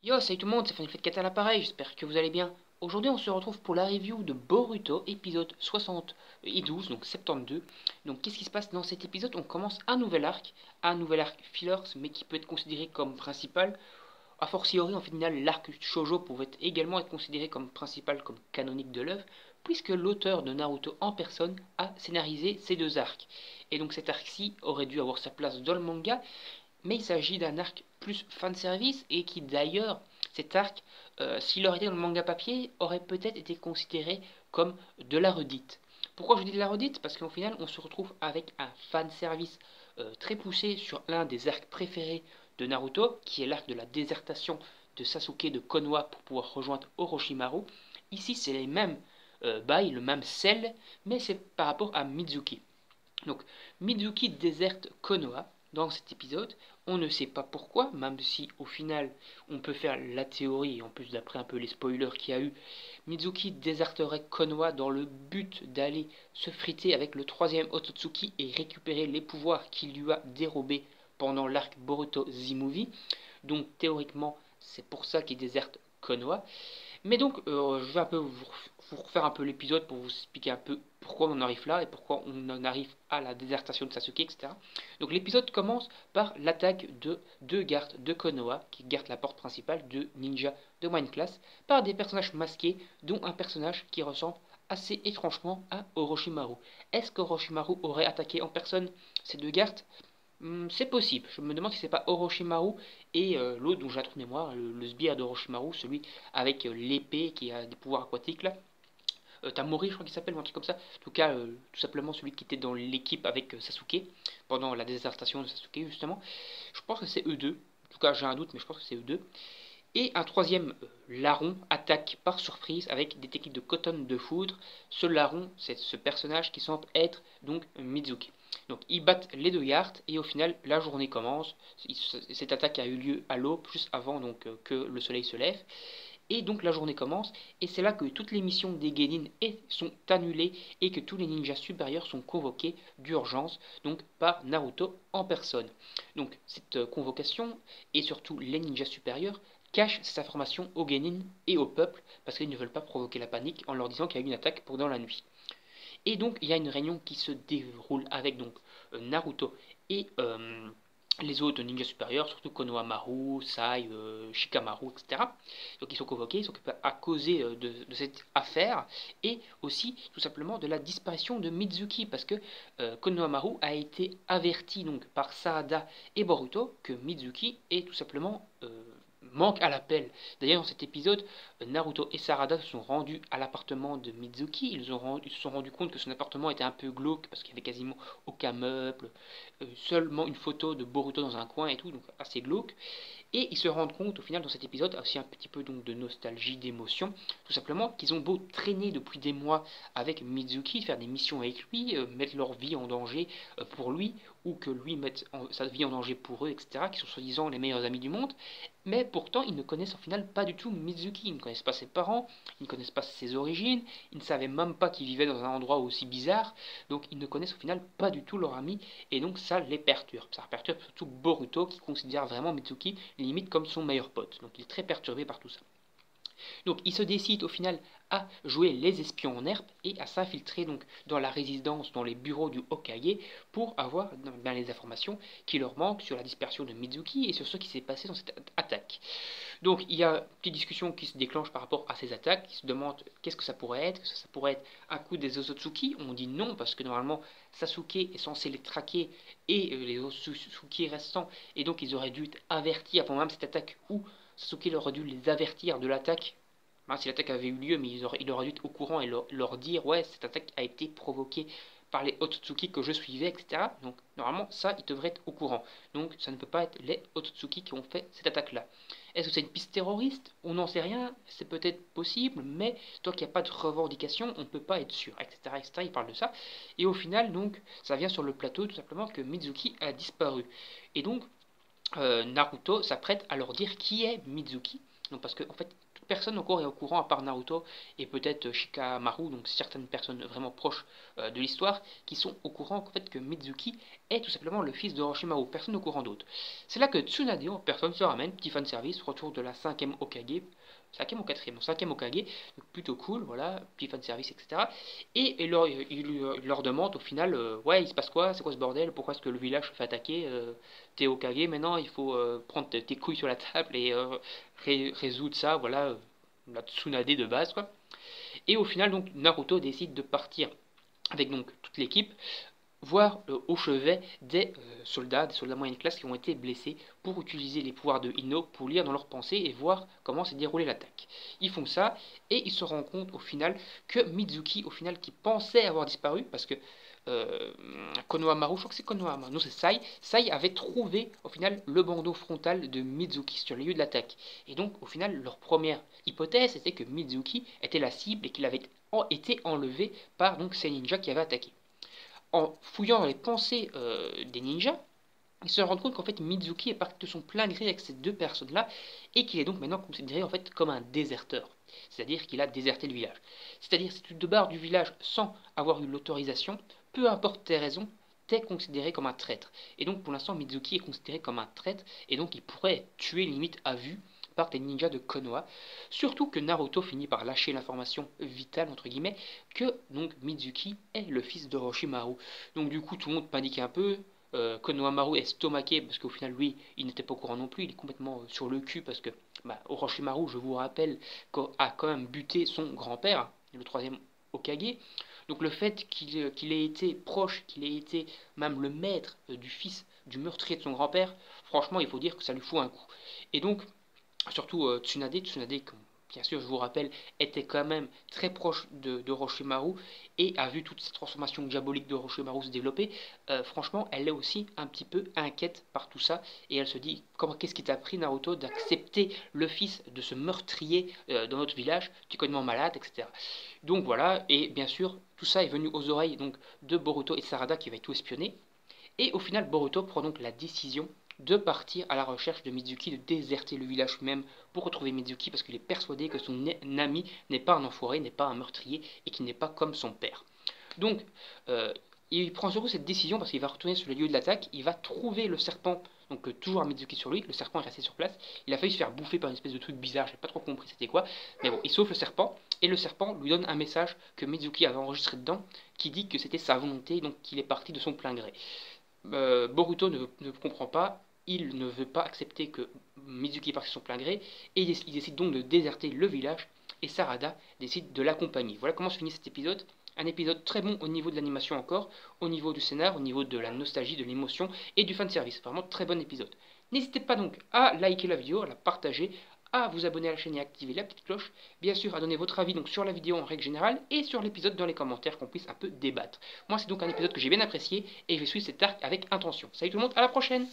Yo, salut tout le monde, c'est Fanny Kata à l'appareil, j'espère que vous allez bien. Aujourd'hui, on se retrouve pour la review de Boruto, épisode 72, donc 72. Donc, qu'est-ce qui se passe dans cet épisode? On commence un nouvel arc fillers, mais qui peut être considéré comme principal. A fortiori, en final, l'arc shoujo pouvait également être considéré comme principal, comme canonique de l'œuvre, puisque l'auteur de Naruto en personne a scénarisé ces deux arcs. Et donc cet arc-ci aurait dû avoir sa place dans le manga, mais il s'agit d'un arc plus fanservice et qui d'ailleurs, cet arc, s'il aurait été dans le manga papier, aurait peut-être été considéré comme de la redite. Pourquoi je dis de la redite? Parce qu'au final, on se retrouve avec un fanservice très poussé sur l'un des arcs préférés de Naruto, qui est l'arc de la désertation de Sasuke de Konoha pour pouvoir rejoindre Orochimaru. Ici, c'est les mêmes bails, le même sel, mais c'est par rapport à Mizuki. Donc, Mizuki déserte Konoha dans cet épisode. On ne sait pas pourquoi, même si au final on peut faire la théorie, en plus d'après un peu les spoilers qu'il y a eu, Mizuki déserterait Konoha dans le but d'aller se friter avec le troisième Otsutsuki et récupérer les pouvoirs qu'il lui a dérobés pendant l'arc Boruto The Movie. Donc théoriquement, c'est pour ça qu'il déserte Konoha. Mais donc, je vais un peu vous refaire un peu l'épisode pour vous expliquer un peu pourquoi on en arrive là et pourquoi on en arrive à la désertation de Sasuke, etc. Donc l'épisode commence par l'attaque de deux gardes de Konoha, qui gardent la porte principale de ninja de Mind Class, par des personnages masqués, dont un personnage qui ressemble assez étrangement à Orochimaru. Est-ce qu'Orochimaru aurait attaqué en personne ces deux gardes? C'est possible. Je me demande si c'est pas Orochimaru et l'autre dont j'ai un trou de mémoire, le sbire d'Orochimaru, celui avec l'épée qui a des pouvoirs aquatiques là. Tamori, je crois qu'il s'appelle, ou un truc comme ça. En tout cas, tout simplement celui qui était dans l'équipe avec Sasuke pendant la désertation de Sasuke justement. Je pense que c'est eux deux. En tout cas, j'ai un doute, mais je pense que c'est eux deux. Et un troisième larron attaque par surprise avec des techniques de coton de foudre. Ce larron, c'est ce personnage qui semble être donc Mizuki. Donc ils battent les deux gardes et au final la journée commence. Cette attaque a eu lieu à l'aube, juste avant donc que le soleil se lève. Et donc la journée commence, et c'est là que toutes les missions des Genin sont annulées et que tous les ninjas supérieurs sont convoqués d'urgence, donc par Naruto en personne. Donc cette convocation, et surtout les ninjas supérieurs, cachent ces informations aux Genin et au peuple, parce qu'ils ne veulent pas provoquer la panique en leur disant qu'il y a eu une attaque pendant la nuit. Et donc il y a une réunion qui se déroule avec donc Naruto et les autres ninjas supérieurs, surtout Konohamaru, Sai, Shikamaru, etc. Donc ils sont convoqués, ils sont à causer de cette affaire et aussi tout simplement de la disparition de Mizuki parce que Konohamaru a été averti donc par Sarada et Boruto que Mizuki est tout simplement manque à l'appel. D'ailleurs, dans cet épisode, Naruto et Sarada se sont rendus à l'appartement de Mizuki. Ils se sont rendus compte que son appartement était un peu glauque parce qu'il y avait quasiment aucun meuble, seulement une photo de Boruto dans un coin et tout, donc assez glauque. Et ils se rendent compte au final dans cet épisode, aussi un petit peu donc de nostalgie, d'émotion, tout simplement qu'ils ont beau traîner depuis des mois avec Mizuki, faire des missions avec lui, mettre leur vie en danger pour lui, ou que lui mette sa vie en danger pour eux, etc., qui sont soi-disant les meilleurs amis du monde, mais pourtant ils ne connaissent au final pas du tout Mizuki, ils ne connaissent pas ses parents, ils ne connaissent pas ses origines, ils ne savaient même pas qu'il vivait dans un endroit aussi bizarre, donc ils ne connaissent au final pas du tout leur ami, et donc ça les perturbe. Ça perturbe surtout Boruto qui considère vraiment Mitsuki limite comme son meilleur pote. Donc il est très perturbé par tout ça. Donc il se décide au final à jouer les espions en herbe et à s'infiltrer donc dans la résidence, dans les bureaux du Hokage pour avoir les informations qui leur manquent sur la dispersion de Mizuki et sur ce qui s'est passé dans cette attaque. Donc il y a une petite discussion qui se déclenche par rapport à ces attaques, qui se demande qu'est-ce que ça pourrait être, que ça pourrait être un coup des Otsutsuki, on dit non parce que normalement Sasuke est censé les traquer et les Otsutsuki restants, et donc ils auraient dû être avertis avant même cette attaque, ou Sasuke aurait dû les avertir de l'attaque. Ben, si l'attaque avait eu lieu, mais il aurait dû être au courant et leur dire ouais cette attaque a été provoquée par les Otsutsuki que je suivais, etc. Donc normalement ça ils devraient être au courant. Donc ça ne peut pas être les Otsutsuki qui ont fait cette attaque là. Est-ce que c'est une piste terroriste? On n'en sait rien, c'est peut-être possible, mais tant qu'il n'y a pas de revendication, on ne peut pas être sûr, etc., etc. Il parle de ça. Et au final, donc, ça vient sur le plateau tout simplement que Mizuki a disparu. Et donc, Naruto s'apprête à leur dire qui est Mizuki. Donc, parce que, en fait, personne encore est au courant à part Naruto et peut-être Shikamaru, donc certaines personnes vraiment proches de l'histoire, qui sont au courant en fait que Mizuki est tout simplement le fils de Orochimaru, personne au courant d'autre. C'est là que Tsunade en personne se ramène, petit fan service, retour de la 5e Hokage, 5e ou 4e, non 5e Hokage, donc plutôt cool, voilà, petit fan service, etc. Et il leur demande au final, ouais, il se passe quoi, c'est quoi ce bordel, pourquoi est-ce que le village se fait attaquer, t'es Hokage, maintenant il faut prendre tes couilles sur la table et résoudre ça, voilà, la Tsunade de base, quoi. Et au final, donc, Naruto décide de partir avec donc toute l'équipe, voir au chevet des soldats moyenne classe qui ont été blessés pour utiliser les pouvoirs de Ino pour lire dans leurs pensées et voir comment s'est déroulée l'attaque. Ils font ça et ils se rendent compte au final que Mizuki, au final, qui pensait avoir disparu, parce que Konohamaru, je crois que c'est Konohamaru, non c'est Sai avait trouvé au final le bandeau frontal de Mizuki sur les lieux de l'attaque. Et donc au final leur première hypothèse était que Mizuki était la cible et qu'il avait été enlevé par donc ces ninjas qui avaient attaqué. En fouillant dans les pensées des ninjas, ils se rendent compte qu'en fait Mizuki est parti de son plein gré avec ces deux personnes-là et qu'il est donc maintenant considéré en fait comme un déserteur. C'est-à-dire qu'il a déserté le village. C'est-à-dire si tu te barres du village sans avoir eu l'autorisation, peu importe tes raisons, t'es considéré comme un traître. Et donc pour l'instant Mizuki est considéré comme un traître et donc il pourrait tuer limite à vue par des ninjas de Konoha. Surtout que Naruto finit par lâcher l'information vitale entre guillemets que donc Mizuki est le fils d'Orochimaru. Donc du coup tout le monde panique un peu. Konohamaru est stomaqué parce qu'au final lui il n'était pas au courant non plus, il est complètement sur le cul parce que Orochimaru, je vous rappelle, a quand même buté son grand-père, le troisième Hokage. Donc le fait qu'il ait été proche, qu'il ait été même le maître du fils du meurtrier de son grand-père, franchement il faut dire que ça lui fout un coup. Et donc surtout Tsunade, bien sûr, je vous rappelle, était quand même très proche de Orochimaru et a vu toute cette transformation diabolique de Orochimaru se développer. Franchement, elle est aussi un petit peu inquiète par tout ça et elle se dit qu'est-ce qui t'a pris, Naruto, d'accepter le fils de ce meurtrier dans notre village, tu es complètement malade, etc. Donc voilà, et bien sûr, tout ça est venu aux oreilles donc de Boruto et Sarada qui va tout espionner. Et au final, Boruto prend donc la décision de partir à la recherche de Mizuki, de déserter le village lui-même pour retrouver Mizuki parce qu'il est persuadé que son ami n'est pas un enfoiré, n'est pas un meurtrier et qu'il n'est pas comme son père. Donc, il prend surtout cette décision parce qu'il va retourner sur le lieu de l'attaque, il va trouver le serpent, donc toujours un Mizuki sur lui, le serpent est resté sur place, il a failli se faire bouffer par une espèce de truc bizarre, j'ai pas trop compris c'était quoi, mais bon, il sauve le serpent, et le serpent lui donne un message que Mizuki avait enregistré dedans, qui dit que c'était sa volonté, donc qu'il est parti de son plein gré. Boruto ne comprend pas, il ne veut pas accepter que Mizuki parte sur son plein gré, et il décide donc de déserter le village, et Sarada décide de l'accompagner. Voilà comment se finit cet épisode. Un épisode très bon au niveau de l'animation encore, au niveau du scénar, au niveau de la nostalgie, de l'émotion et du fanservice. Vraiment très bon épisode. N'hésitez pas donc à liker la vidéo, à la partager, à vous abonner à la chaîne et à activer la petite cloche. Bien sûr, à donner votre avis donc sur la vidéo en règle générale et sur l'épisode dans les commentaires qu'on puisse un peu débattre. Moi, c'est donc un épisode que j'ai bien apprécié et je vais suivre cet arc avec intention. Salut tout le monde, à la prochaine!